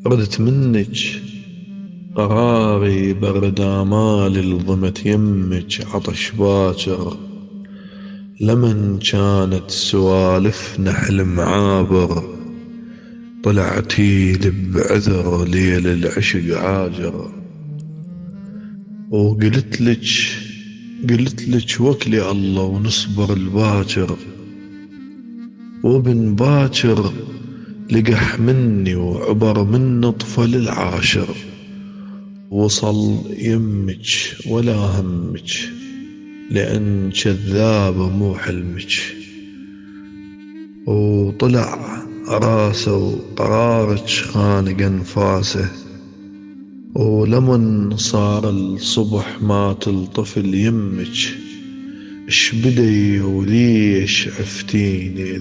ردت منك قراري برد آمالي لضمت يمك عطش باكر. لمن كانت سوالفنا حلم عابر طلعتي لي بعذر ليل العشق عاجر. قلت لك وكلي الله ونصبر الباكر. وابن باكر لقح مني وعبر من طفل العاشر. وصل يمك ولا همك لأن كذابة مو حلمك. وطلع راسه وقرارك خانق انفاسه. ولمن صار الصبح مات الطفل يمك اش بدي وليش عفتيني.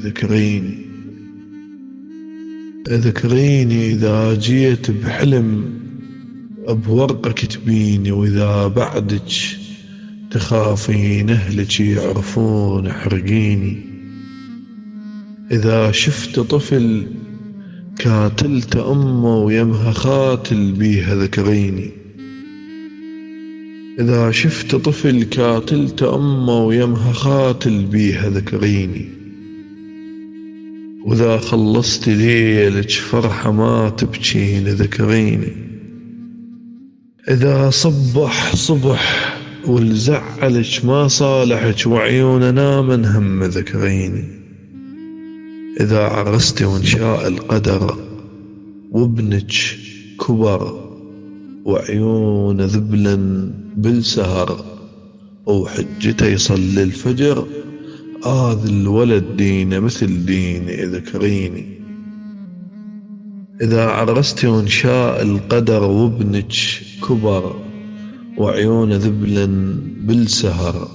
ذكريني إذا جيت بحلم بورقة كتبيني. وإذا بعدك تخافين أهلك يعرفون احرقيني. إذا شفت طفل كاتلت أمه ويمها خاتل بيها ذكريني. إذا شفت طفل كاتلت أمه ويمها خاتل بيها ذكريني. وإذا خلصت ليلك فرحة ما تبكين ذكريني. إذا صبح والزعلك ما صالحك وعيوننا من هم ذكريني. إذا عرست وانشاء القدر وابنك كبر وعيون ذبلا بالسهر وحجته يصلي الفجر. هذا الولد دينه مثل ديني ذكريني. إذا عرست وانشاء القدر وابنك كبر وعيون ذبلا بالسهر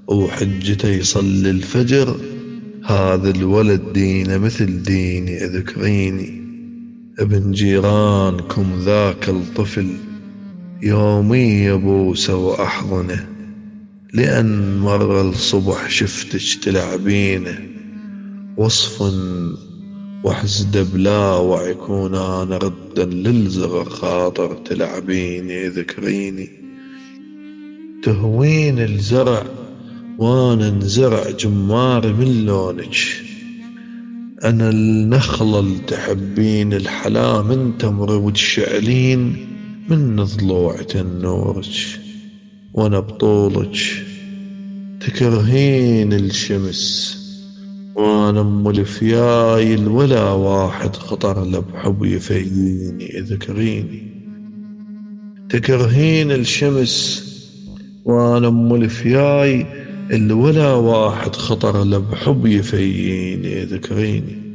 وحجته يصلي الفجر. هذا الولد دينه مثل ديني ذكريني. ابن جيرانكم ذاك الطفل يومي يبوسه وأحضنه. لأن مر الصبح شفتك تلعبينه. وصف وحزد بلا وعيكون أنا ردا للزغر خاطر تلعبيني ذكريني. تهوين الزرع وانا انزرع جماري من لونك. انا النخلة اللي تحبين الحلا من تمر وتشعلين من ضلوع تنورك. وانا بطولك تكرهين الشمس. وانا ام الفيايل ولا واحد خطر له بحب يفييني ذكريني. تكرهين الشمس وانا ام الفياي اللي ولا واحد خطر له بحب يفييني ذكريني.